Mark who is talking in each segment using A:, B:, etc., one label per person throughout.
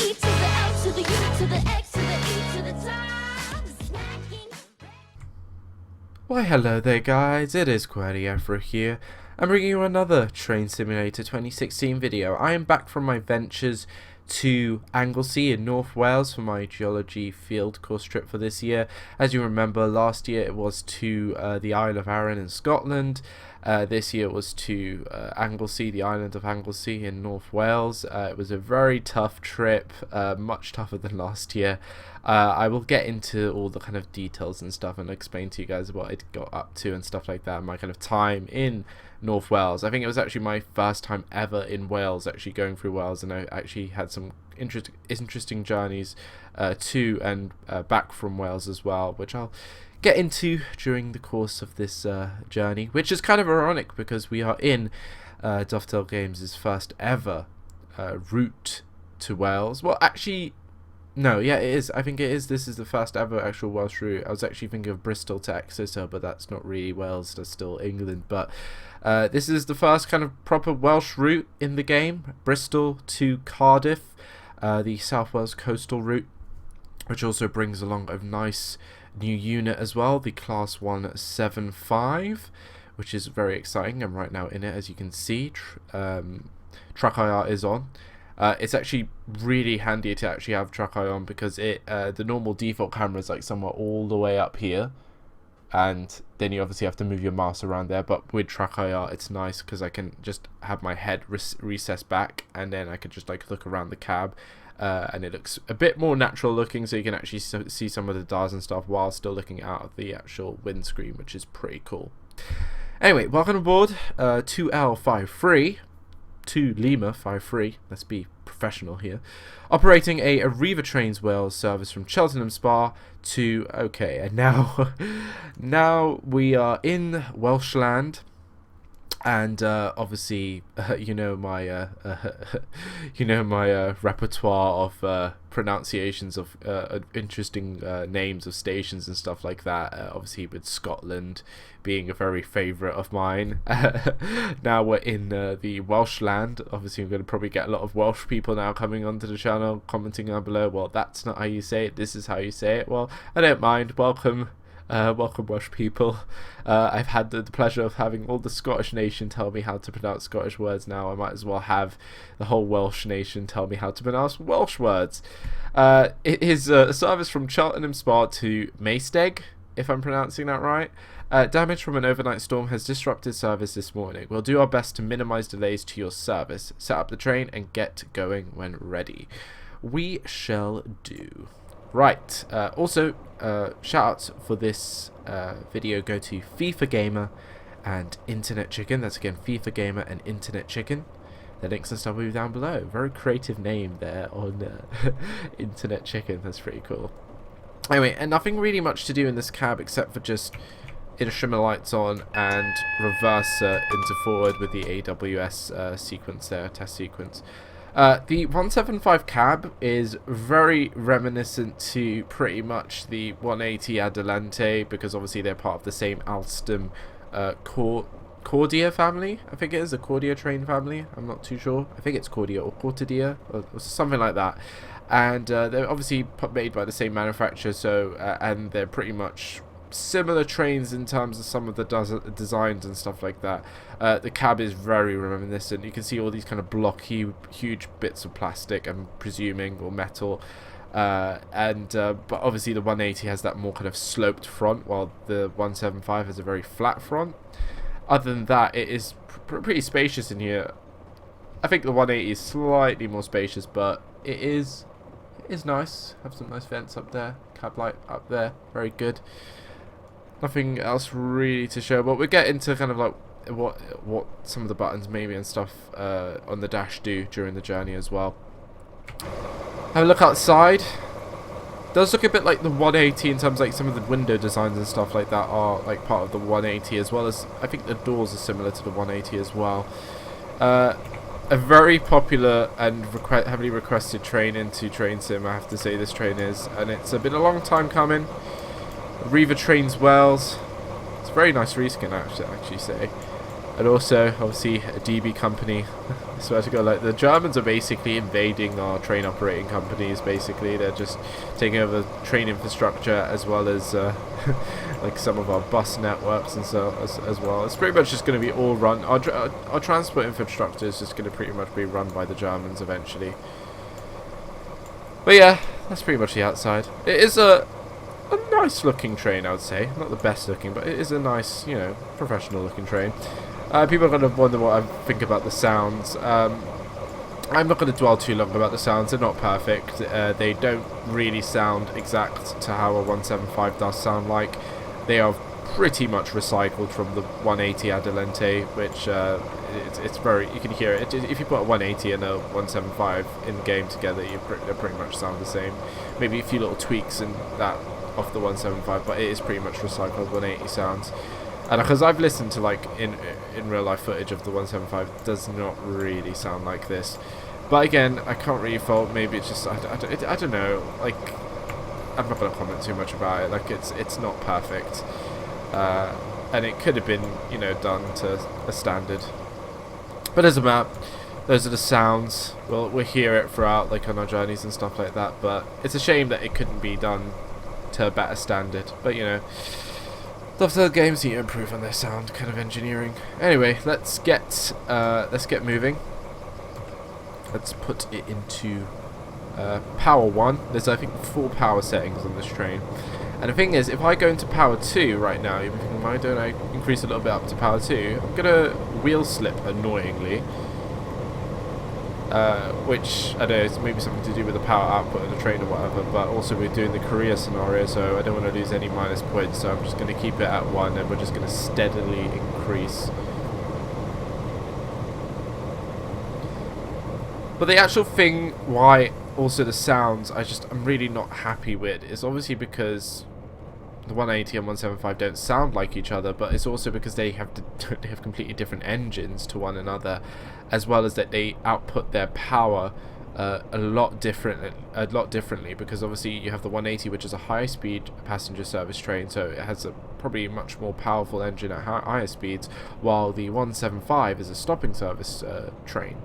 A: E to the L to the U to the X to the E to the top. Smacking.
B: Why hello there guys, it is Qwerty Afro here. I'm bringing you another Train Simulator 2016 video. I am back from my ventures to Anglesey in North Wales for my Geology field course trip for this year. As you remember, last year it was to the Isle of Arran in Scotland. This year it was to Anglesey, the island of Anglesey in North Wales. It was a very tough trip, much tougher than last year. I will get into all the kind of details and stuff and explain to you guys what I got up to and stuff like that, my kind of time in North Wales. I think it was actually my first time ever in Wales, actually going through Wales, and I actually had some interesting journeys to and back from Wales as well, which I'll get into during the course of this journey, which is kind of ironic because we are in Dovetail Games' first ever route to Wales. Well, actually, no, yeah, it is. I think it is. This is the first ever actual Welsh route. I was actually thinking of Bristol to Exeter, but that's not really Wales. That's still England. But this is the first kind of proper Welsh route in the game. Bristol to Cardiff, the South Wales coastal route, which also brings along a nice new unit as well, the Class 175, which is very exciting. I'm right now in it, as you can see. Track IR is on. It's actually really handy to actually have track eye on because it the normal default camera is like somewhere all the way up here, and then you obviously have to move your mouse around there. But with track IR, it's nice because I can just have my head recessed back, and then I could just like look around the cab, and it looks a bit more natural looking, so you can actually see some of the stars and stuff while still looking out of the actual windscreen, which is pretty cool. Anyway, welcome aboard 2L53. To Lima 53, let's be professional here, operating a Arriva Trains Wales service from Cheltenham Spa to, okay, and now we are in Welsh land, and obviously you know my repertoire of pronunciations of interesting names of stations and stuff like that, obviously with Scotland being a very favourite of mine. Now we're in the Welsh land. Obviously I'm going to probably get a lot of Welsh people now coming onto the channel commenting down below, well, that's not how you say it, this is how you say it. Well, I don't mind. Welcome Welsh people. I've had the pleasure of having all the Scottish nation tell me how to pronounce Scottish words. Now I might as well have the whole Welsh nation tell me how to pronounce Welsh words. It is a service from Cheltenham Spa to Maesteg, if I'm pronouncing that right. Damage from an overnight storm has disrupted service this morning. We'll do our best to minimise delays to your service. Set up the train and get going when ready. We shall do. Right, also, shout-outs for this video go to FIFA Gamer and Internet Chicken. That's again FIFA Gamer and Internet Chicken. The links and stuff will be down below. Very creative name there on Internet Chicken. That's pretty cool. Anyway, and nothing really much to do in this cab except for just instrument lights on and reverse into forward with the AWS sequence there, test sequence. The 175 cab is very reminiscent to pretty much the 180 Adelante because obviously they're part of the same Alstom Coradia family. I think it is a Coradia train family. I'm not too sure. I think it's Coradia or Coradia or something like that. And they're obviously made by the same manufacturer, so and they're pretty much similar trains in terms of some of the designs and stuff like that. The cab is very reminiscent. You can see all these kind of blocky, huge bits of plastic, I'm presuming, or metal. But obviously the 180 has that more kind of sloped front, while the 175 has a very flat front. Other than that, it is pretty spacious in here. I think the 180 is slightly more spacious, but it is nice. Have some nice vents up there, cab light up there, very good. Nothing else really to show, but we'll get into kind of like what some of the buttons maybe and stuff on the dash do during the journey as well. Have a look outside. Does look a bit like the 180 in terms of like some of the window designs and stuff like that are like part of the 180, as well as I think the doors are similar to the 180 as well. A very popular and heavily requested train into Train Sim, I have to say this train is, and it's been a long time coming. Arriva Trains Wales. It's a very nice reskin, I actually say. And also, obviously, a DB company. I swear to God, like, the Germans are basically invading our train operating companies, basically. They're just taking over train infrastructure as well as, like, some of our bus networks and so as well. It's pretty much just going to be all run. Our transport infrastructure is just going to pretty much be run by the Germans eventually. But yeah, that's pretty much the outside. It is a nice looking train, I would say. Not the best looking, but it is a nice, you know, professional looking train. People are going to wonder what I think about the sounds. I'm not going to dwell too long about the sounds. They're not perfect. They don't really sound exact to how a 175 does sound like. They are pretty much recycled from the 180 Adelante, which it's very, you can hear it. If you put a 180 and a 175 in game together, they pretty much sound the same. Maybe a few little tweaks in that off the 175, but it is pretty much recycled 180 sounds. And because I've listened to, like, in real life footage of the 175, it does not really sound like this. But again, I can't really fault. Maybe it's just I don't know. Like, I'm not going to comment too much about it. Like, it's not perfect, and it could have been, you know, done to a standard. But as a map, those are the sounds. We'll hear it throughout, like, on our journeys and stuff like that. But it's a shame that it couldn't be done to a better standard. But you know, the games need to improve on their sound kind of engineering. Anyway, let's get moving. Let's put it into power 1. There's, I think, 4 power settings on this train. And the thing is, if I go into power 2 right now, you're thinking, why don't I increase a little bit up to power 2? I'm gonna wheel slip annoyingly. Which, I don't know, it's maybe something to do with the power output of the train or whatever, but also we're doing the career scenario, so I don't want to lose any minus points, so I'm just going to keep it at 1, and we're just going to steadily increase. But the actual thing why also the sounds I'm really not happy with is obviously because the 180 and 175 don't sound like each other, but it's also because they have completely different engines to one another, as well as that they output their power a lot differently, because obviously you have the 180, which is a high-speed passenger service train, so it has a probably much more powerful engine at higher speeds, while the 175 is a stopping service train,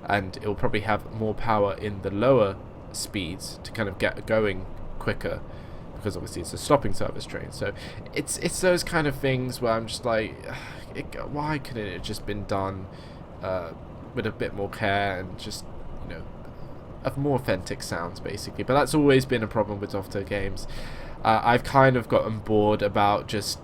B: and it will probably have more power in the lower speeds to kind of get going quicker, because obviously it's a stopping service train. So it's those kind of things where I'm just like, why couldn't it have just been done with a bit more care and just, you know, of more authentic sounds basically. But that's always been a problem with Dofto games. I've kind of gotten bored about just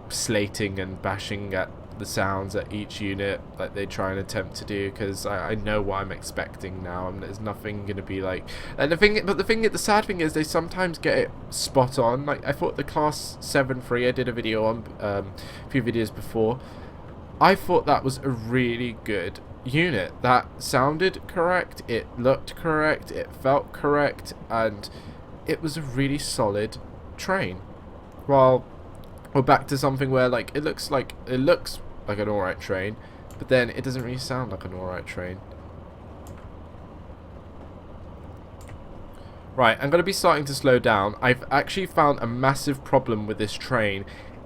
B: slating and bashing at the sounds at each unit like they try and attempt to do, because I know what I'm expecting now, and there's nothing gonna be like. And the sad thing is they sometimes get it spot on. Like, I thought the class 7-3, I did a video on a few videos before, I thought that was a really good unit that sounded correct, it looked correct, it felt correct, and it was a really solid train. Well, we're back to something where, like, it looks like an alright train, but then it doesn't really sound like an alright train. Right, I'm going to be starting to slow down. I've actually found a massive problem with this train,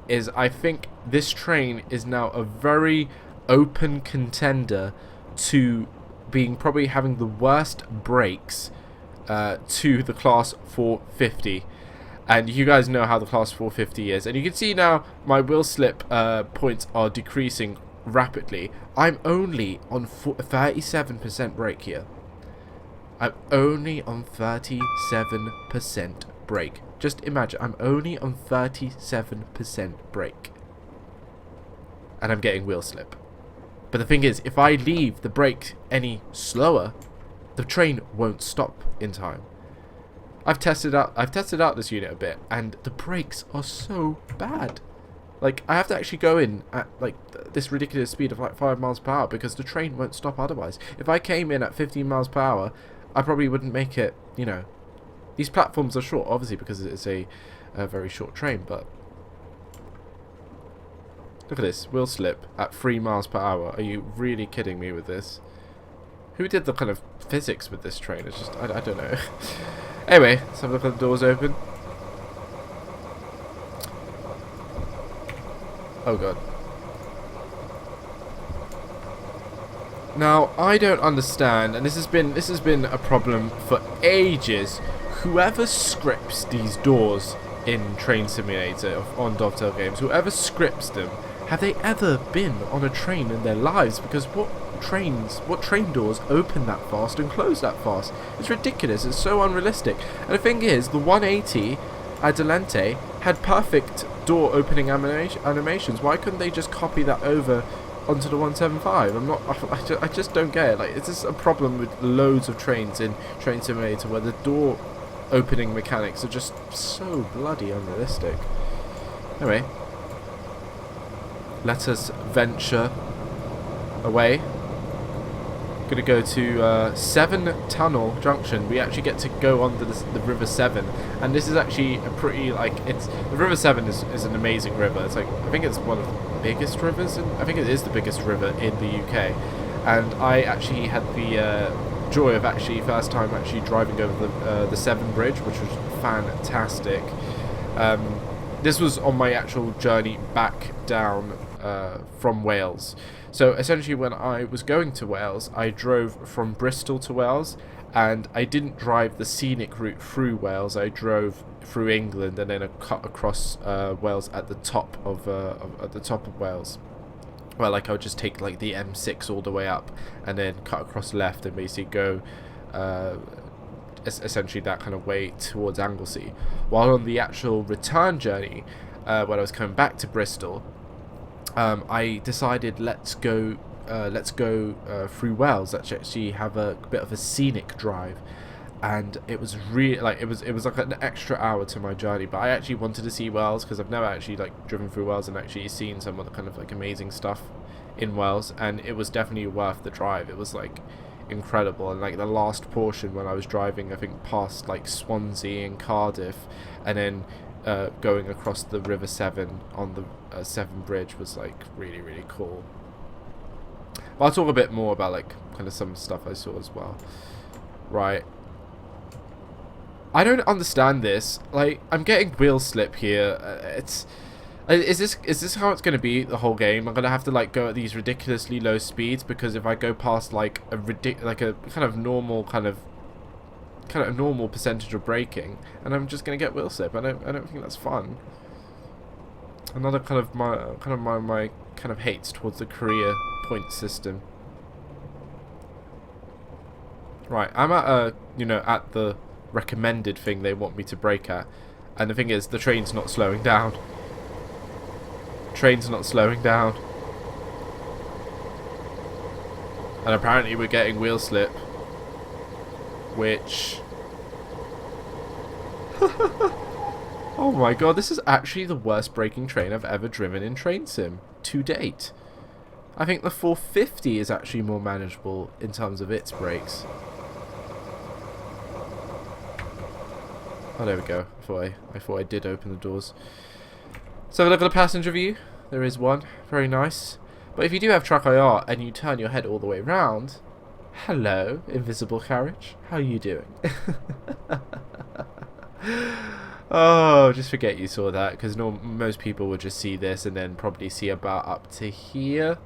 B: is I think this train is now a very open contender to being probably having the worst brakes to the class 450. And you guys know how the class 450 is. And you can see now my wheel slip points are decreasing rapidly. I'm only on 37% brake here. I'm only on 37% brake. Just imagine, I'm only on 37% brake. And I'm getting wheel slip. But the thing is, if I leave the brake any slower, the train won't stop in time. I've tested out this unit a bit, and the brakes are so bad. Like, I have to actually go in at, like, this ridiculous speed of, like, 5 miles per hour, because the train won't stop otherwise. If I came in at 15 miles per hour, I probably wouldn't make it, you know. These platforms are short, obviously, because it's a very short train, but look at this, wheel slip at 3 miles per hour. Are you really kidding me with this? Who did the kind of physics with this train? It's just, I don't know. Anyway, let's have a look at the doors open. Oh god. Now, I don't understand, and this has been a problem for ages. Whoever scripts these doors in Train Simulator on Dovetail games, whoever scripts them, have they ever been on a train in their lives? Because what train doors open that fast and close that fast? It's ridiculous. It's so unrealistic. And the thing is, the 180 Adelante had perfect door opening animations. Why couldn't they just copy that over onto the 175? I just don't get it. Like, it's just a problem with loads of trains in Train Simulator where the door opening mechanics are just so bloody unrealistic. Anyway, let us venture away. Gonna go to Severn Tunnel Junction. We actually get to go under the River Severn, and this is actually a pretty, like, it's the River Severn is an amazing river. It's like, I think it's one of the biggest rivers, I think it is the biggest river in the UK, and I actually had the joy of actually first time actually driving over the Severn Bridge, which was fantastic. This was on my actual journey back down from Wales. So essentially, when I was going to Wales, I drove from Bristol to Wales, and I didn't drive the scenic route through Wales. I drove through England and then I cut across Wales at the top of Wales. Well, like, I would just take like the M6 all the way up and then cut across left and basically go essentially that kind of way towards Anglesey. While on the actual return journey, when I was coming back to Bristol, I decided let's go through Wales. Let's actually have a bit of a scenic drive, and it was really like it was like an extra hour to my journey. But I actually wanted to see Wales because I've never actually like driven through Wales and actually seen some of the kind of like amazing stuff in Wales, and it was definitely worth the drive. It was like incredible, and like the last portion when I was driving, I think past like Swansea and Cardiff, and then going across the River Severn on the Severn Bridge was like really, really cool. But I'll talk a bit more about like kind of some stuff I saw as well. Right, I don't understand this. Like, I'm getting wheel slip here. Is this how it's going to be the whole game? I'm going to have to like go at these ridiculously low speeds because if I go past like a kind of normal percentage of braking, and I'm just going to get wheel slip. I don't think that's fun. Another kind of my hates towards the career point system. Right, I'm at at the recommended thing they want me to brake at, and the thing is the train's not slowing down. Train's not slowing down, and apparently we're getting wheel slip, which oh my god, this is actually the worst braking train I've ever driven in Train Sim to date. I think the 450 is actually more manageable in terms of its brakes. Oh, there we go. I thought I did open the doors. So have a look at the passenger view. There is one. Very nice. But if you do have Truck IR and you turn your head all the way around, hello, invisible carriage. How are you doing? Oh, just forget you saw that, because most people would just see this and then probably see about up to here,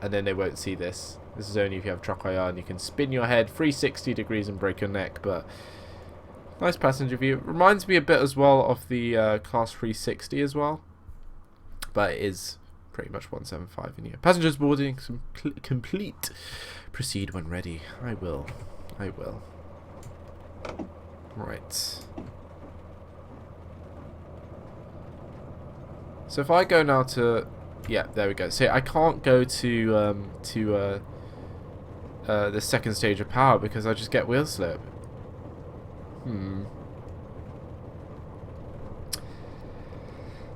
B: and then they won't see this. This is only if you have Truck IR and you can spin your head 360 degrees and break your neck. But nice passenger view. It reminds me a bit as well of the Class 360 as well, but it is pretty much 175 in here. Passengers boarding complete. Proceed when ready. I will. Right. So if I go now to, yeah, there we go. So I can't go to the second stage of power because I just get wheel slip.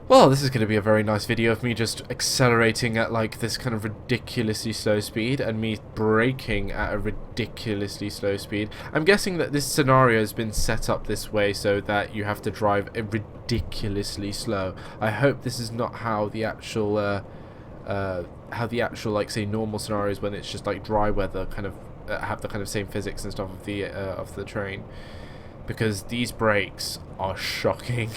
B: Well, this is going to be a very nice video of me just accelerating at like this kind of ridiculously slow speed and me braking at a ridiculously slow speed. I'm guessing that this scenario has been set up this way so that you have to drive a ridiculously slow. I hope this is not how the actual like say normal scenarios when it's just like dry weather kind of have the kind of same physics and stuff of the train. because these brakes are shocking.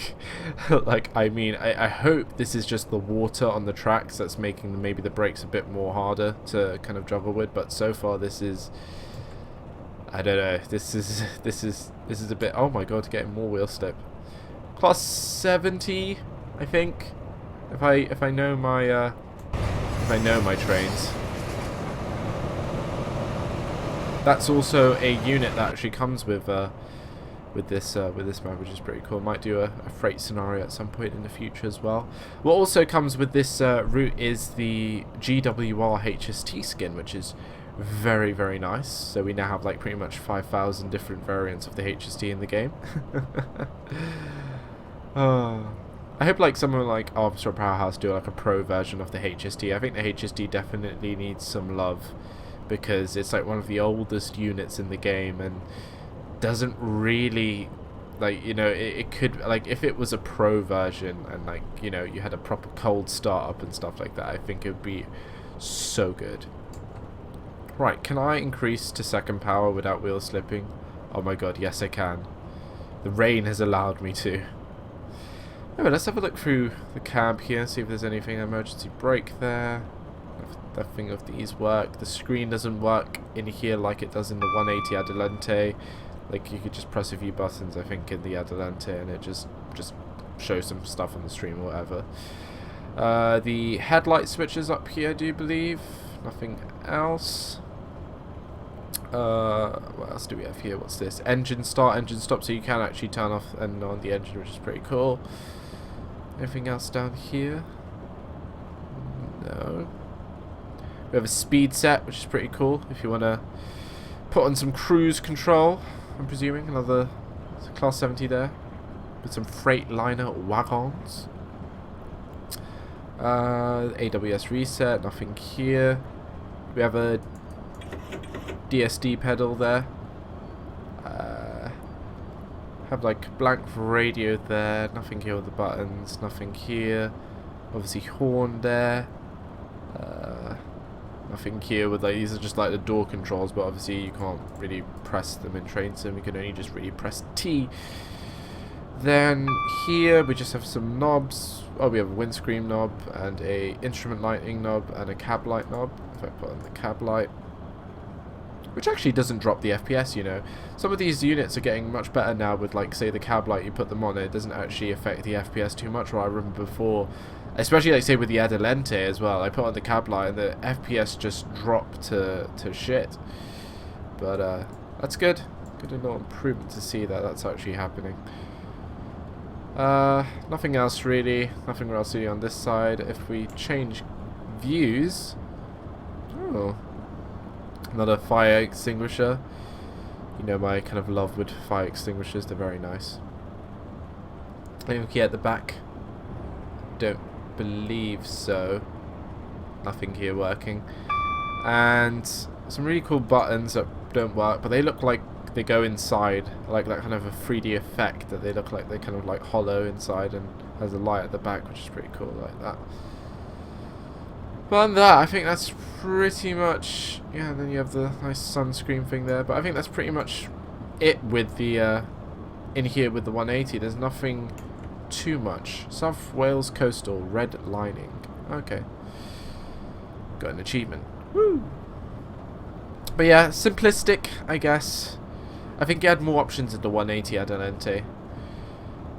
B: Like, I mean, I hope this is just the water on the tracks that's making maybe the brakes a bit more harder to kind of juggle with, but so far this is, I don't know, this is a bit, oh my god, getting more wheel slip. Class 70, I think, if I know my trains. That's also a unit that actually comes with this map, which is pretty cool. Might do a freight scenario at some point in the future as well. What also comes with this route is the GWR HST skin, which is very, very nice. So we now have like pretty much 5,000 different variants of the HST in the game. I hope like someone like Armstrong Powerhouse do like a pro version of the HST. I think the HST definitely needs some love, because it's like one of the oldest units in the game and doesn't really, like, you know, it could, like, if it was a pro version and, like, you know, you had a proper cold startup and stuff like that, I think it would be so good. Right, can I increase to second power without wheel slipping? Oh my god, yes I can. The rain has allowed me to. Anyway, let's have a look through the cab here, see if there's anything. Emergency brake there. Nothing of these work. The screen doesn't work in here like it does in the 180 Adelante. Like, you could just press a few buttons, I think, in the Adelante, and it just shows some stuff on the screen or whatever. The headlight switches up here, I do believe. Nothing else. What else do we have here? What's this? Engine start, engine stop, so you can actually turn off and on the engine, which is pretty cool. Anything else down here? No. We have a speed set, which is pretty cool if you want to put on some cruise control. I'm presuming another class 70 there with some Freightliner wagons. AWS reset, nothing here. We have a DSD pedal there. Have like blank radio there, nothing here with the buttons, nothing here. Obviously horn there. Nothing here with, like, these are just like the door controls, but obviously you can't really press them in train sim, you can only just really press T. Then here we just have some knobs. Oh, we have a windscreen knob and a instrument lighting knob and a cab light knob. If I put on the cab light, which actually doesn't drop the FPS, you know. Some of these units are getting much better now with, like, say the cab light, you put them on, it doesn't actually affect the FPS too much. Or I remember before, especially like say with the Adelante as well, I put on the cab light and the FPS just dropped to shit. But that's good. Good little improvement to see that that's actually happening. Nothing else really. Nothing else really on this side. If we change views, oh, another fire extinguisher. You know my kind of love with fire extinguishers. They're very nice. Okay, at the back. Don't believe so. Nothing here working. And some really cool buttons that don't work, but they look like they go inside, like that kind of a 3D effect, that they look like they kind of like hollow inside and has a light at the back, which is pretty cool, like that. But on that, I think that's pretty much, yeah, and then you have the nice sunscreen thing there, but I think that's pretty much it with the in here with the 180. There's nothing too much. South Wales Coastal red lining. Okay, got an achievement. Woo! But yeah, simplistic, I guess. I think you had more options in the 180 Adelante.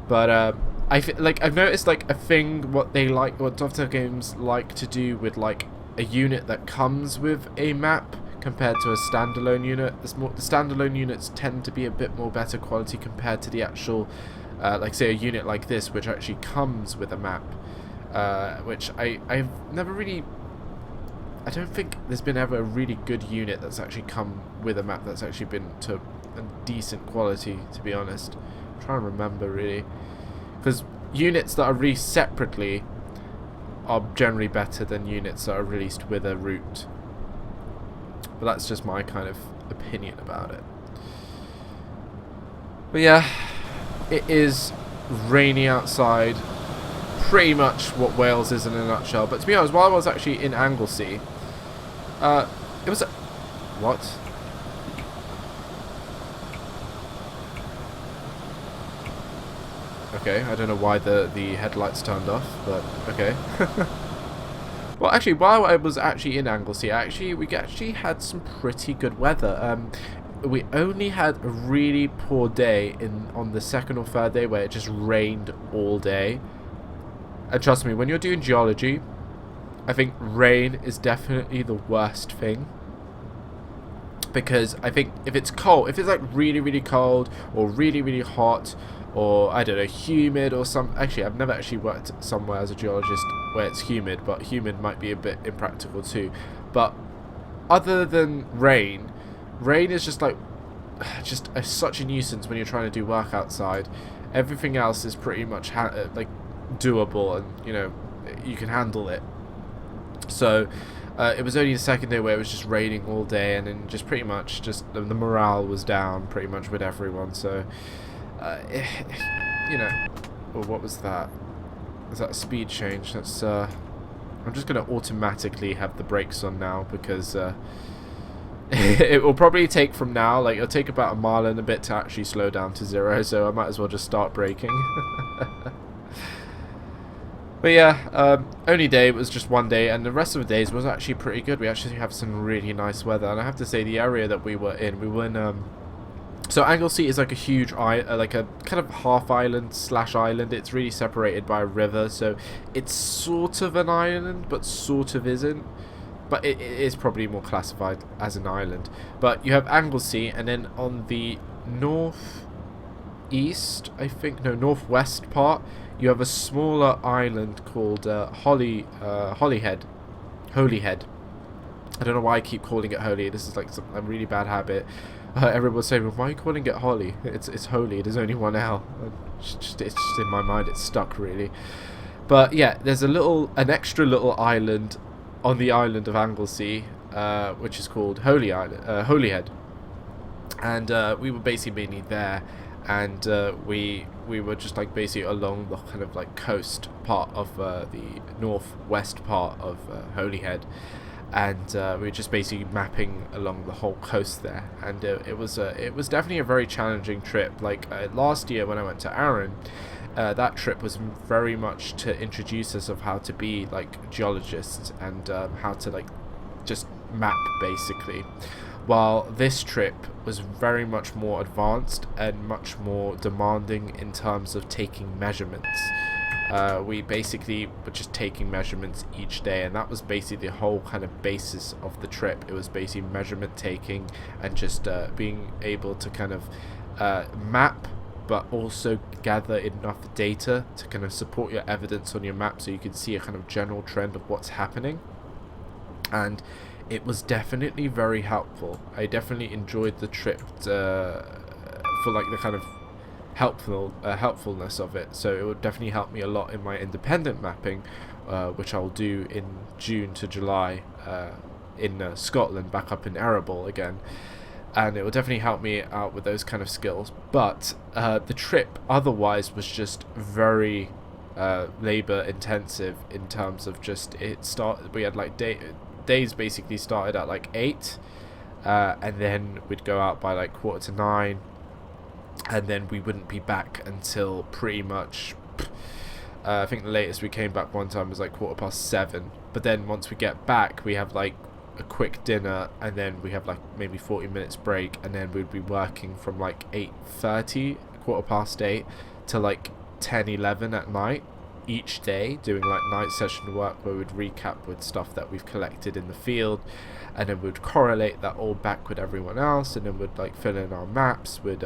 B: But I've noticed like a thing what Dovetail games like to do with like a unit that comes with a map compared to a standalone unit. The standalone units tend to be a bit more better quality compared to the actual like say a unit like this, which actually comes with a map, which I've never really, I don't think there's been ever a really good unit that's actually come with a map that's actually been to a decent quality, to be honest. I'm trying to remember really, because units that are released separately are generally better than units that are released with a route. But that's just my kind of opinion about it. But yeah, it is rainy outside. Pretty much what Wales is in a nutshell. But to be honest, while I was actually in Anglesey, it was a... What? Okay, I don't know why the headlights turned off, but okay. Well, actually, while I was actually in Anglesey, we actually had some pretty good weather. We only had a really poor day on the second or third day where it just rained all day. And trust me, when you're doing geology, I think rain is definitely the worst thing. Because I think if it's cold, if it's like really, really cold or really, really hot, or I don't know, humid or some. Actually, I've never actually worked somewhere as a geologist where it's humid, but humid might be a bit impractical too. But other than rain is just like such a nuisance when you're trying to do work outside. Everything else is pretty much like doable, and you know you can handle it. So it was only the second day where it was just raining all day, and then just pretty much just the morale was down pretty much with everyone. So you know, well, what was that? Is that a speed change? That's I'm just gonna automatically have the brakes on now because it will probably take from now, like it'll take about a mile and a bit to actually slow down to 0, so I might as well just start braking. But yeah, only day was just one day, and the rest of the days was actually pretty good. We actually have some really nice weather, and I have to say the area that we were in so Anglesey is like a huge like a kind of half island / island. It's really separated by a river, so it's sort of an island, but sort of isn't. But it is probably more classified as an island. But you have Anglesey, and then on the northeast, I think, no, northwest part, you have a smaller island called Holyhead. I don't know why I keep calling it Holy. This is like a really bad habit. Everyone's saying, well, why are you calling it Holly? It's Holy. There's only one L. It's just in my mind. It's stuck really. But yeah, there's an extra little island on the island of Anglesey, which is called Holyhead, and we were basically mainly there, and we were just like basically along the kind of like coast part of the northwest part of Holyhead. And we were just basically mapping along the whole coast there, and it was definitely a very challenging trip. Like last year when I went to Arran, that trip was very much to introduce us of how to be like geologists and how to like just map basically. While this trip was very much more advanced and much more demanding in terms of taking measurements. We basically were just taking measurements each day, and that was basically the whole kind of basis of the trip. It was basically measurement taking and just being able to kind of map, but also gather enough data to kind of support your evidence on your map so you can see a kind of general trend of what's happening. And it was definitely very helpful. I definitely enjoyed the trip for like the kind of helpfulness of it. So it would definitely help me a lot in my independent mapping, which I'll do in June to July in Scotland, back up in Arable again. And it will definitely help me out with those kind of skills. But the trip otherwise was just very labor intensive in terms of just we had like days basically started at like 8, and then we'd go out by like 9:15, and then we wouldn't be back until pretty much I think the latest we came back one time was like 7:15. But then once we get back, we have like a quick dinner, and then we have like maybe 40 minutes break, and then we'd be working from like 8:30, 8:15 to like 10:11 at night each day, doing like night session work where we'd recap with stuff that we've collected in the field, and then we'd correlate that all back with everyone else, and then we'd like fill in our maps with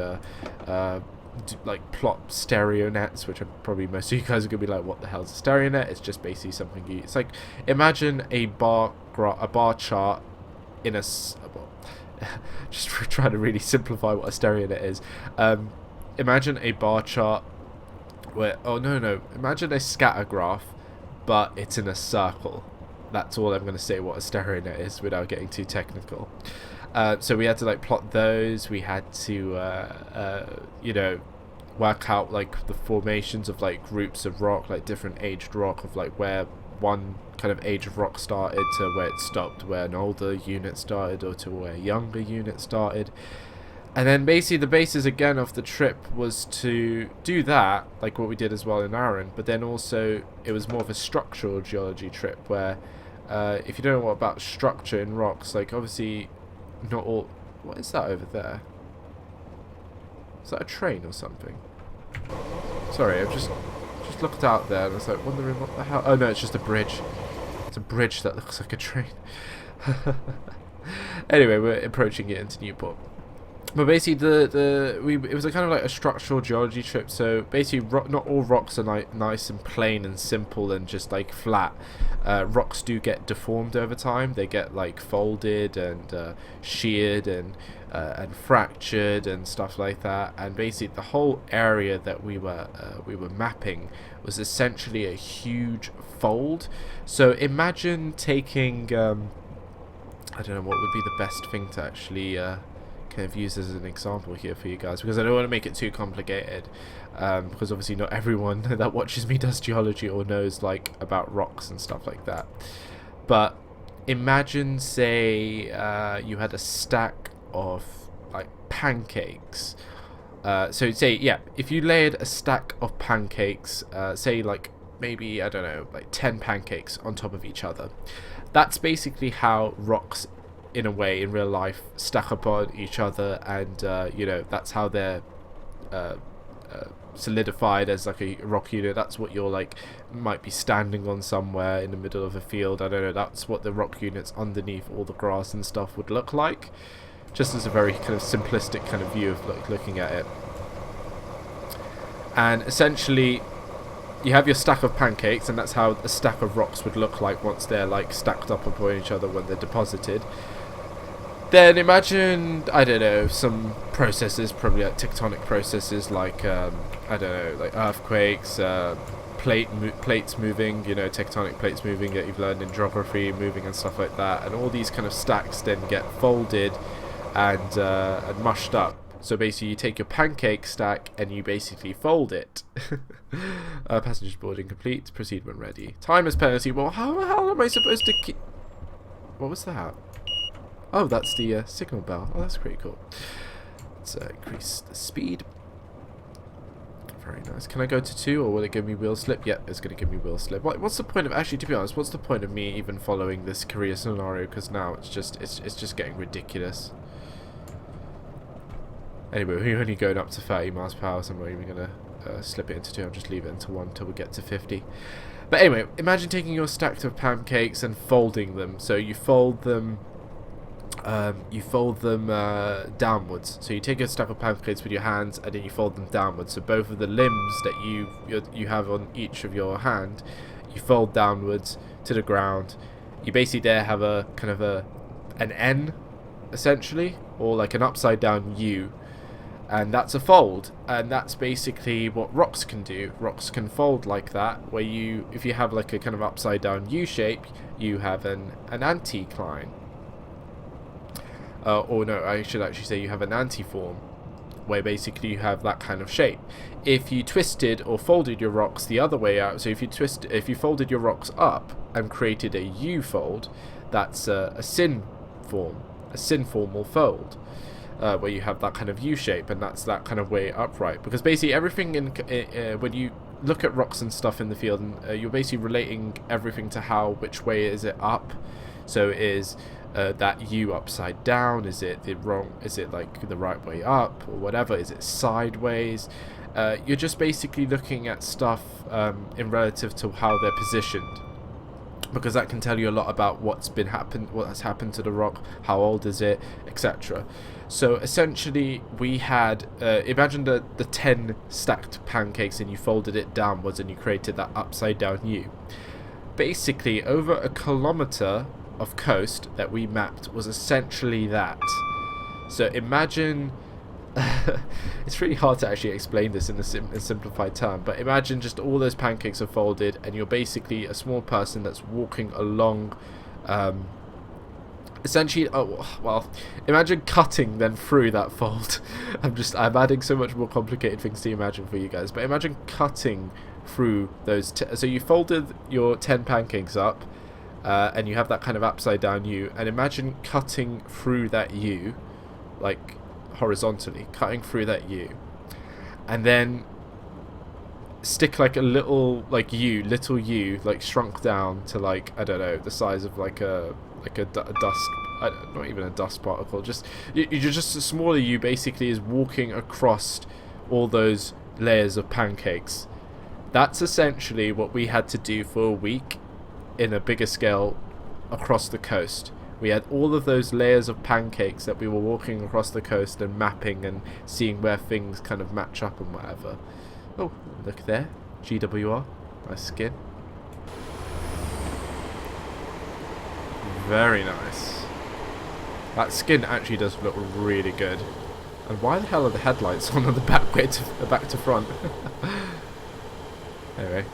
B: like plot stereo nets, which are probably most of you guys are gonna be like, what the hell's a stereo net? It's just basically something it's like, imagine a bar chart in a just trying to really simplify what a stereo net is. Imagine a bar chart where imagine a scatter graph, but it's in a circle. That's all I'm going to say what a stereo net is without getting too technical. So we had to like plot those. We had to work out like the formations of like groups of rock, like different aged rock, of like where one kind of age of rock started to where it stopped, where an older unit started, or to where a younger unit started. And then basically the basis again of the trip was to do that, like what we did as well in Arran, but then also it was more of a structural geology trip where if you don't know what about structure in rocks, like obviously not all... What is that over there? Is that a train or something? Sorry, I've just looked out there and I was like wondering what the hell... Oh no, it's just a bridge. It's a bridge that looks like a train. Anyway, we're approaching it into Newport. But basically, it was a kind of like a structural geology trip. So basically, not all rocks are nice and plain and simple and just like flat. Rocks do get deformed over time. They get like folded and sheared and fractured and stuff like that. And basically, the whole area that we were mapping was essentially a huge fold. So imagine taking I don't know what would be the best thing to actually kind of use as an example here for you guys, because I don't want to make it too complicated, because obviously not everyone that watches me does geology or knows like about rocks and stuff like that. But imagine, say, you had a stack of like pancakes. So say, yeah, if you layered a stack of pancakes, say like maybe, I don't know, like 10 pancakes on top of each other. That's basically how rocks, in a way, in real life, stack upon each other, and you know, that's how they're solidified as like a rock unit. That's what you're like, might be standing on somewhere in the middle of a field. I don't know. That's what the rock units underneath all the grass and stuff would look like. Just as a very kind of simplistic kind of view of like looking at it. And essentially, you have your stack of pancakes, and that's how a stack of rocks would look like once they're like stacked up upon each other when they're deposited. Then imagine, I don't know, some processes, probably like tectonic processes, like I don't know, like earthquakes, plates moving, you know, tectonic plates moving that you've learned in geography, moving and stuff like that, and all these kind of stacks then get folded and mushed up. So basically, you take your pancake stack and you basically fold it. Passengers boarding complete. Proceed when ready. Time as penalty. Well, how am I supposed to keep... What was that? Oh, that's the signal bell. Oh, that's pretty cool. Let's increase the speed. Very nice. Can I go to 2, or will it give me wheel slip? Yep, it's going to give me wheel slip. What's the point of... Actually, to be honest, what's the point of me even following this career scenario? Because now it's just getting ridiculous. Anyway, we're only going up to 30 miles per hour, so I'm not even going to slip it into 2. I'll just leave it into 1 until we get to 50. But anyway, imagine taking your stack of pancakes and folding them. So you fold them downwards. So you take a stack of pancakes with your hands and then you fold them downwards. So both of the limbs that you have on each of your hand, you fold downwards to the ground. You basically there have a kind of an N, essentially, or like an upside down U. And that's a fold, and that's basically what rocks can do. Rocks can fold like that, where if you have like a kind of upside down U shape, you have an anticline. Or no, I should actually say you have an antiform, where basically you have that kind of shape. If you twisted or folded your rocks the other way out, so if you folded your rocks up and created a U fold, that's a synform. A synformal fold. Where you have that kind of U shape, and that's that kind of way upright. Because basically everything when you look at rocks and stuff in the field, and you're basically relating everything to which way is it up. So is that U upside down? Is it like the right way up or whatever? Is it sideways? You're just basically looking at stuff in relative to how they're positioned. Because that can tell you a lot about what has happened to the rock, how old is it, etc. So essentially, we had imagine the 10 stacked pancakes, and you folded it downwards, and you created that upside down U. Basically, over a kilometer of coast that we mapped was essentially that. So imagine. It's really hard to actually explain this in a simplified term, but imagine just all those pancakes are folded, and you're basically a small person that's walking along. Essentially, imagine cutting then through that fold. I'm adding so much more complicated things to imagine for you guys, but imagine cutting through those. So you folded your 10 pancakes up, and you have that kind of upside down U, and imagine cutting through that U, like horizontally, cutting through that U, and then stick like a little little U, like shrunk down to like, I don't know, the size of like a dust, not even a dust particle, just you're just a smaller U basically is walking across all those layers of pancakes. That's essentially what we had to do for a week in a bigger scale across the coast. We had all of those layers of pancakes that we were walking across the coast and mapping and seeing where things kind of match up and whatever. Oh, look there. GWR. Nice skin. Very nice. That skin actually does look really good. And why the hell are the headlights on the back to front? Anyway.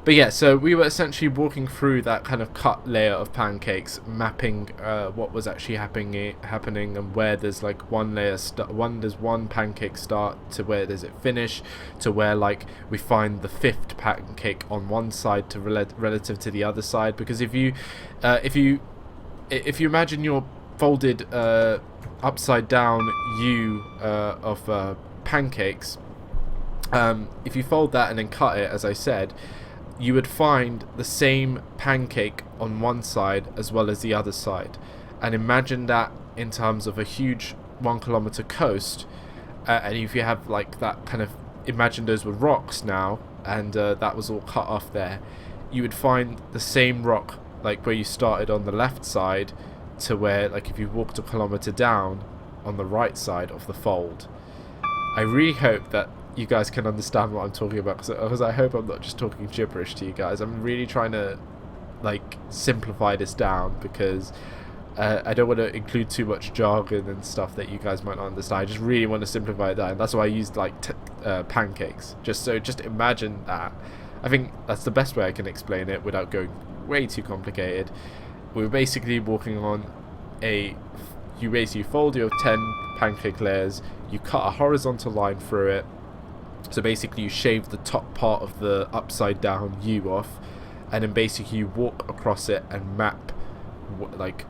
B: But yeah, so we were essentially walking through that kind of cut layer of pancakes, mapping what was actually happening and where there's like one layer there's one pancake start to where does it finish, to where like we find the fifth pancake on one side to relative to the other side. Because if you imagine your folded upside down U of pancakes, if you fold that and then cut it, as I said, you would find the same pancake on one side as well as the other side. And imagine that in terms of a huge 1 kilometer coast, and if you have like that kind of, imagine those were rocks now, and that was all cut off there, you would find the same rock like where you started on the left side to where, like, if you walked a kilometer down on the right side of the fold. I really hope that you guys can understand what I'm talking about, because I hope I'm not just talking gibberish to you guys. I'm really trying to like simplify this down, because I don't want to include too much jargon and stuff that you guys might not understand. I just really want to simplify it down. That's why I used like pancakes. Just imagine that. I think that's the best way I can explain it without going way too complicated. We're basically walking on you basically fold your 10 pancake layers, you cut a horizontal line through it. So basically you shave the top part of the upside down U off, and then basically you walk across it and map like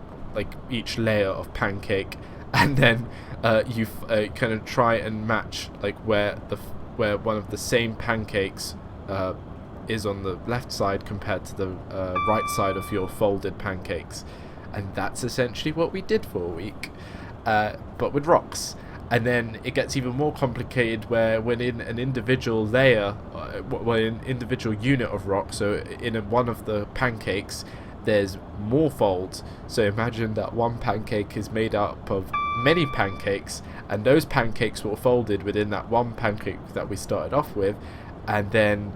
B: each layer of pancake, and then you kind of try and match like where one of the same pancakes is on the left side compared to the right side of your folded pancakes. And that's essentially what we did for a week, but with rocks. And then it gets even more complicated where when in an individual layer, an individual unit of rock, so in one of the pancakes, there's more folds. So imagine that one pancake is made up of many pancakes, and those pancakes were folded within that one pancake that we started off with. And then,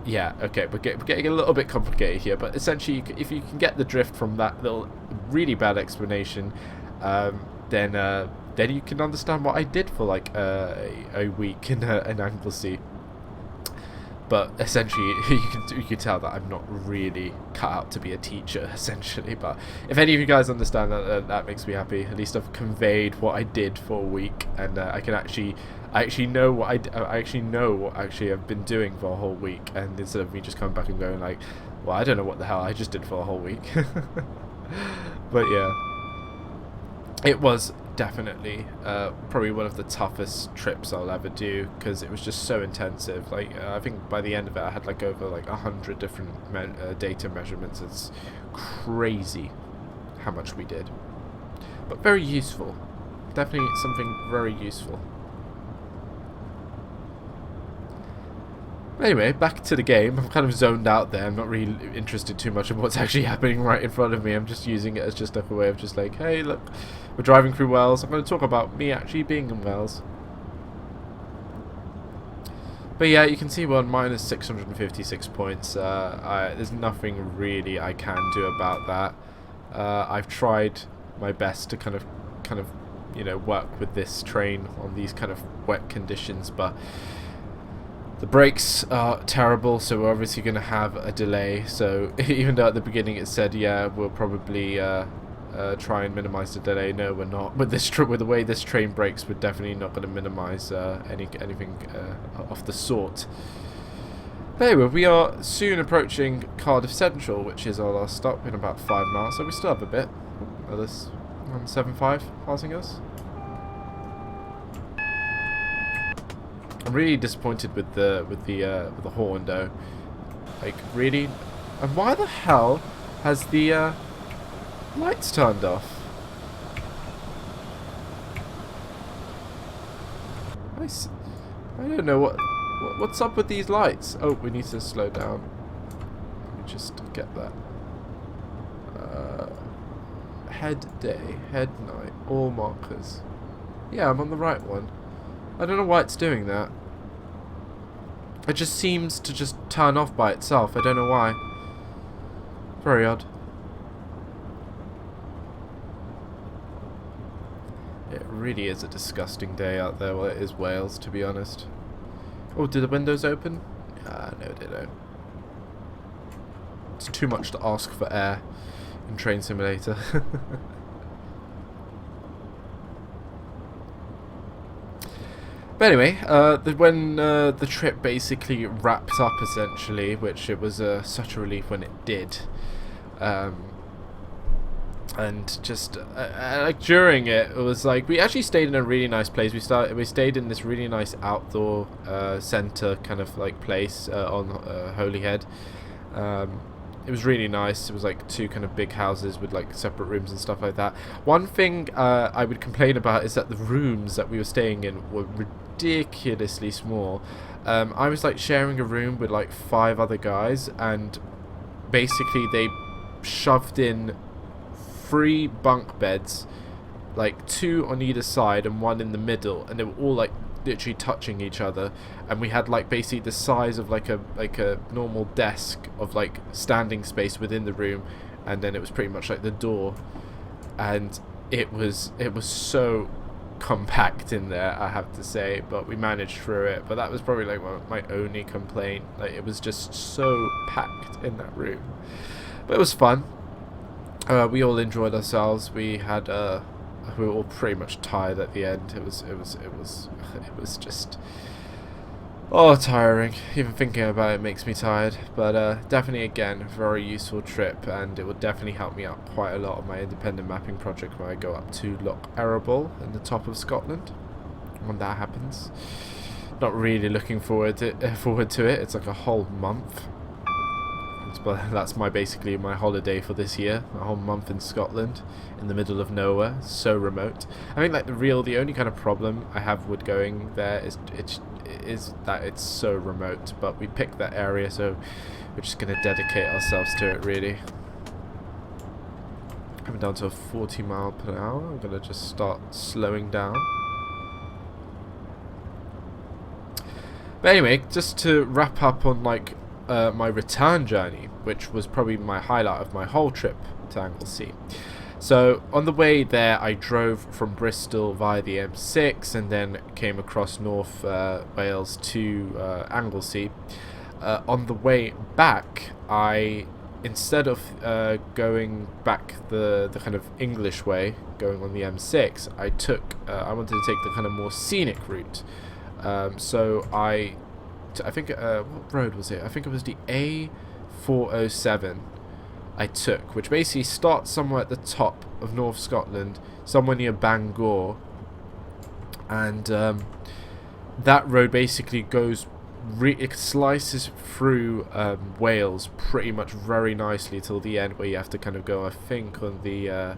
B: yeah, okay, we're getting a little bit complicated here, but essentially, if you can get the drift from that little really bad explanation, then you can understand what I did for like a week in Anglesey. But essentially, you can tell that I'm not really cut out to be a teacher, essentially. But if any of you guys understand that, that makes me happy. At least I've conveyed what I did for a week, and I actually know what I've been doing for a whole week. And instead of me just coming back and going like, well, I don't know what the hell I just did for a whole week. But yeah, it was definitely probably one of the toughest trips I'll ever do, because it was just so intensive. Like I think by the end of it I had like over like 100 different data measurements. It's crazy how much we did, but very useful. Definitely something very useful. Anyway, back to the game. I'm kind of zoned out there. I'm not really interested too much in what's actually happening right in front of me. I'm just using it as just like a way of just like, hey, look, we're driving through Wales. I'm going to talk about me actually being in Wales. But yeah, you can see we're on minus 656 points. There's nothing really I can do about that. I've tried my best to kind of you know, work with this train on these kind of wet conditions, but the brakes are terrible, so we're obviously going to have a delay. So even though at the beginning it said, yeah, we'll probably try and minimize the delay, no, we're not. With the way this train brakes, we're definitely not going to minimize anything of the sort. But anyway, we are soon approaching Cardiff Central, which is our last stop in about 5 miles, so we still have a bit. 175 passing us. I'm really disappointed with the horn though. Like really, and why the hell has the lights turned off? I don't know what's up with these lights. Oh, we need to slow down. Let me just get that. Head day, head night, all markers. Yeah, I'm on the right one. I don't know why it's doing that. It just seems to just turn off by itself. I don't know why. Very odd. It really is a disgusting day out there. Well, it is Wales, to be honest. Oh, did the windows open? No, they don't. It's too much to ask for air in Train Simulator. But anyway, when the trip basically wrapped up, essentially, which it was such a relief when it did, and just like during it, it was like we actually stayed in a really nice place. We stayed in this really nice outdoor centre kind of like place on Holyhead. It was really nice. It was like two kind of big houses with like separate rooms and stuff like that. One thing I would complain about is that the rooms that we were staying in were ridiculously small. I was like sharing a room with like 5 other guys, and basically they shoved in 3 bunk beds, like 2 on either side and 1 in the middle, and they were all like literally touching each other, and we had like basically the size of like a normal desk of like standing space within the room, and then it was pretty much like the door, and it was so compact in there, I have to say, but we managed through it. But that was probably like my only complaint. Like it was just so packed in that room, but it was fun. We all enjoyed ourselves. We were all pretty much tired at the end. It was just tiring. Even thinking about it makes me tired. But definitely, again, a very useful trip, and it will definitely help me out quite a lot on my independent mapping project when I go up to Loch Arable in the top of Scotland. When that happens, not really looking forward to it. It's like a whole month. But that's basically my holiday for this year. A whole month in Scotland, in the middle of nowhere, so remote. I think like the only kind of problem I have with going there is that it's so remote. But we picked that area, so we're just gonna dedicate ourselves to it. Really. Coming down to a 40 mile per hour. I'm gonna just start slowing down. But anyway, just to wrap up on like my return journey, which was probably my highlight of my whole trip to Anglesey. So on the way there, I drove from Bristol via the M6 and then came across North Wales to Anglesey. On the way back, instead of going back the kind of English way, going on the M6, I wanted to take the kind of more scenic route. So I think, what road was it? I think it was the A407 I took, which basically starts somewhere at the top of North Scotland, somewhere near Bangor, and that road basically goes, it slices through Wales pretty much very nicely till the end, where you have to kind of go, I think, on the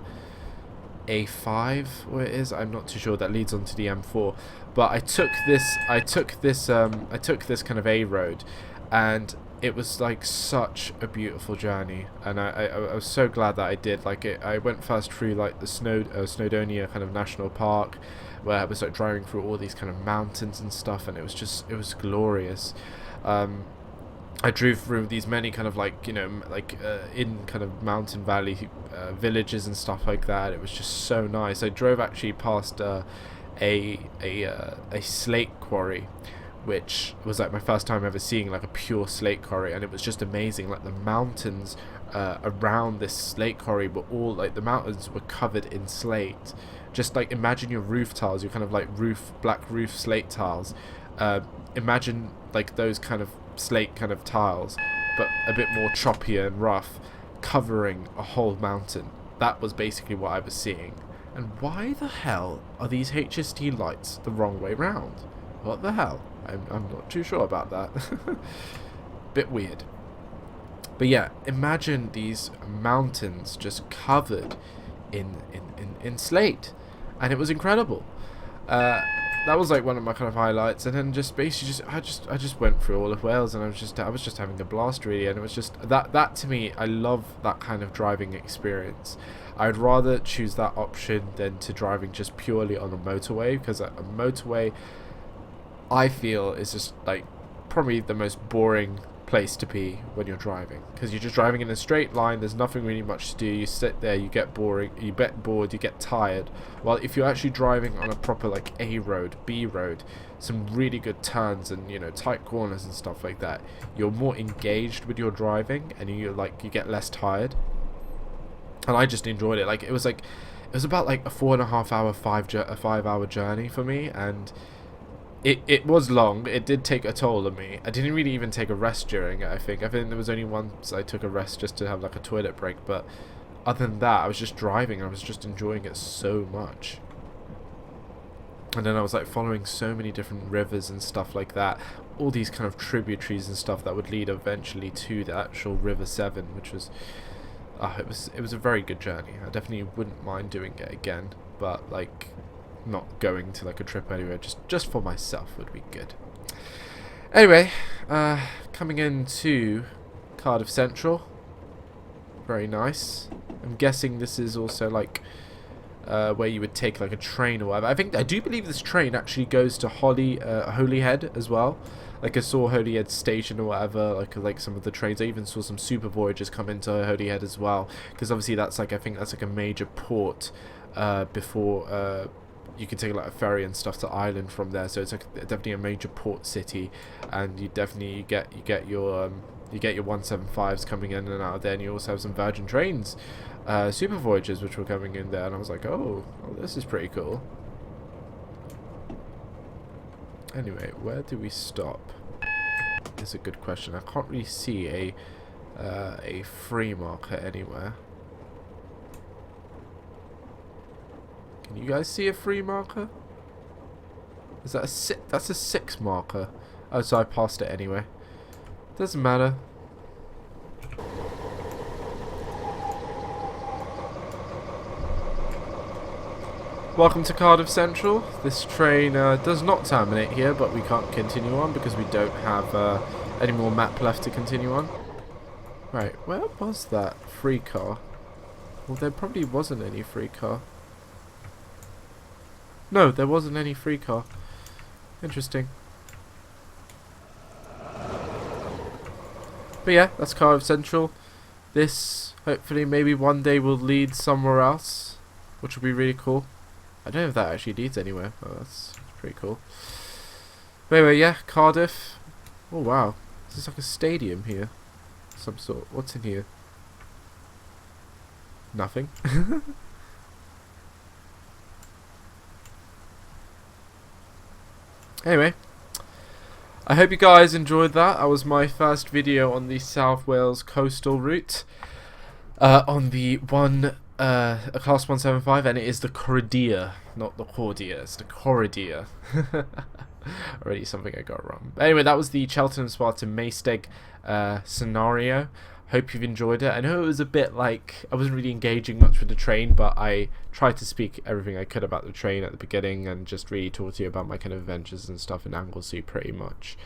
B: A5, where it is, I'm not too sure, that leads onto the M4. But I took this kind of A road, and it was like such a beautiful journey, and I was so glad that I did. Like I went first through like the Snowdonia kind of national park, where I was like driving through all these kind of mountains and stuff, and it was glorious. I drove through these many kind of like, you know, like in kind of mountain valley villages and stuff like that. It was just so nice. I drove actually past a slate quarry, which was like my first time ever seeing like a pure slate quarry, and it was just amazing. Like the mountains around this slate quarry were all like, the mountains were covered in slate. Just like imagine your roof tiles, your kind of like black roof slate tiles. Imagine like those kind of slate kind of tiles, but a bit more choppier and rough, covering a whole mountain. That was basically what I was seeing, And why the hell are these HST lights the wrong way round? What the hell? I'm not too sure about that. Bit weird. But yeah, imagine these mountains just covered in slate. And it was incredible. That was like one of my kind of highlights, and then just basically I just went through all of Wales, and I was just having a blast really, and it was just that to me, I love that kind of driving experience. I'd rather choose that option than to driving just purely on a motorway, because a motorway, I feel, is just like probably the most boring place to be when you're driving, because you're just driving in a straight line. There's nothing really much to do. You sit there, you get bored, you get tired. While if you're actually driving on a proper like A road, B road, some really good turns and, you know, tight corners and stuff like that, you're more engaged with your driving, and you get less tired. And I just enjoyed it. It was about like a 4.5 hour, 5 hour journey for me, and it was long. It did take a toll on me. I didn't really even take a rest during it. I think there was only once I took a rest just to have like a toilet break, but other than that, I was just driving. I was just enjoying it so much. And then I was like following so many different rivers and stuff like that, all these kind of tributaries and stuff that would lead eventually to the actual River Severn, which was it was a very good journey. I definitely wouldn't mind doing it again, but like not going to like a trip anywhere, just for myself would be good. Anyway, coming into Cardiff Central, very nice. I'm guessing this is also like where you would take like a train or whatever. I do believe this train actually goes to Holyhead as well. Like I saw Holyhead Station or whatever, like some of the trains. I even saw some super voyages come into Holyhead as well, because obviously that's like, I think that's like a major port before you can take like a ferry and stuff to Ireland from there. So it's like definitely a major port city, and you definitely get your 175s coming in and out of there, and you also have some Virgin Trains super voyages which were coming in there, and I was like, oh, this is pretty cool. Anyway, where do we stop? Is a good question. I can't really see a free marker anywhere. Can you guys see a free marker? Is that a 6? That's a 6 marker. Oh, so I passed it anyway. Doesn't matter. Welcome to Cardiff Central. This train does not terminate here, but we can't continue on because we don't have any more map left to continue on. Right, where was that free car? Well, there probably wasn't any free car. No, there wasn't any free car. Interesting. But yeah, that's Cardiff Central. This, hopefully, maybe one day will lead somewhere else, which will be really cool. I don't know if that actually leads anywhere. Oh, that's pretty cool. But anyway, yeah, Cardiff. Oh, wow. This is like a stadium here. Some sort. What's in here? Nothing. Anyway, I hope you guys enjoyed that. That was my first video on the South Wales coastal route on the a class 175, and it is the Coradia, not the Cordia, it's the Coradia. Already something I got wrong. But anyway, that was the Cheltenham Spa Maesteg scenario. Hope you've enjoyed it. I know it was a bit like, I wasn't really engaging much with the train, but I tried to speak everything I could about the train at the beginning and just really talk to you about my kind of adventures and stuff in Anglesey pretty much.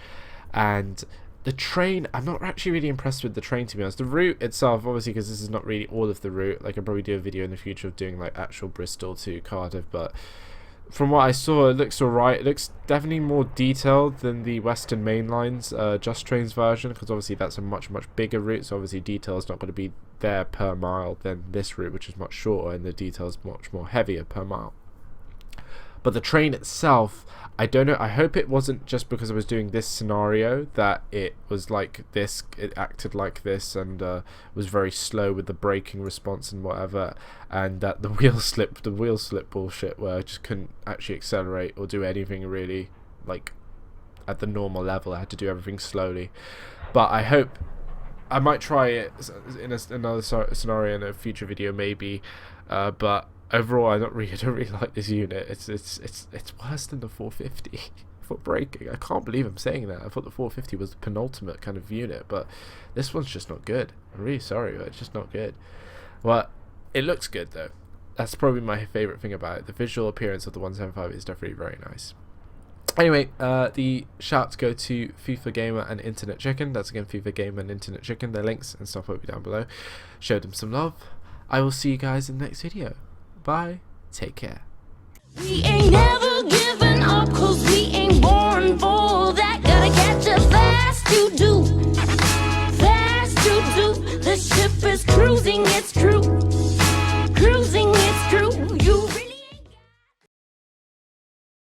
B: And the train, I'm not actually really impressed with the train, to be honest. The route itself, obviously, because this is not really all of the route. Like, I'll probably do a video in the future of doing like actual Bristol to Cardiff, but from what I saw, it looks alright. It looks definitely more detailed than the Western Main Line's Just Trains version, because obviously that's a much bigger route, so obviously detail is not going to be there per mile than this route, which is much shorter, and the detail is much more heavier per mile. But the train itself, I don't know, I hope it wasn't just because I was doing this scenario that it was like this, it acted like this, and was very slow with the braking response and whatever, and that the wheel slip bullshit where I just couldn't actually accelerate or do anything really, like, at the normal level. I had to do everything slowly. But I hope, I might try it in another scenario in a future video maybe, but overall, I don't really like this unit. It's worse than the 450 for braking. I can't believe I'm saying that. I thought the 450 was the penultimate kind of unit, but this one's just not good. I'm really sorry, but it's just not good. Well, it looks good though. That's probably my favorite thing about it. The visual appearance of the 175 is definitely very nice. Anyway, the shouts go to FIFA Gamer and Internet Chicken. That's again FIFA Gamer and Internet Chicken. Their links and stuff will be down below. Show them some love. I will see you guys in the next video. Bye. Take care.
A: We ain't never giving up, cause we ain't born for that. Gotta catch us fast to do. Fast to do. The ship is cruising, it's true.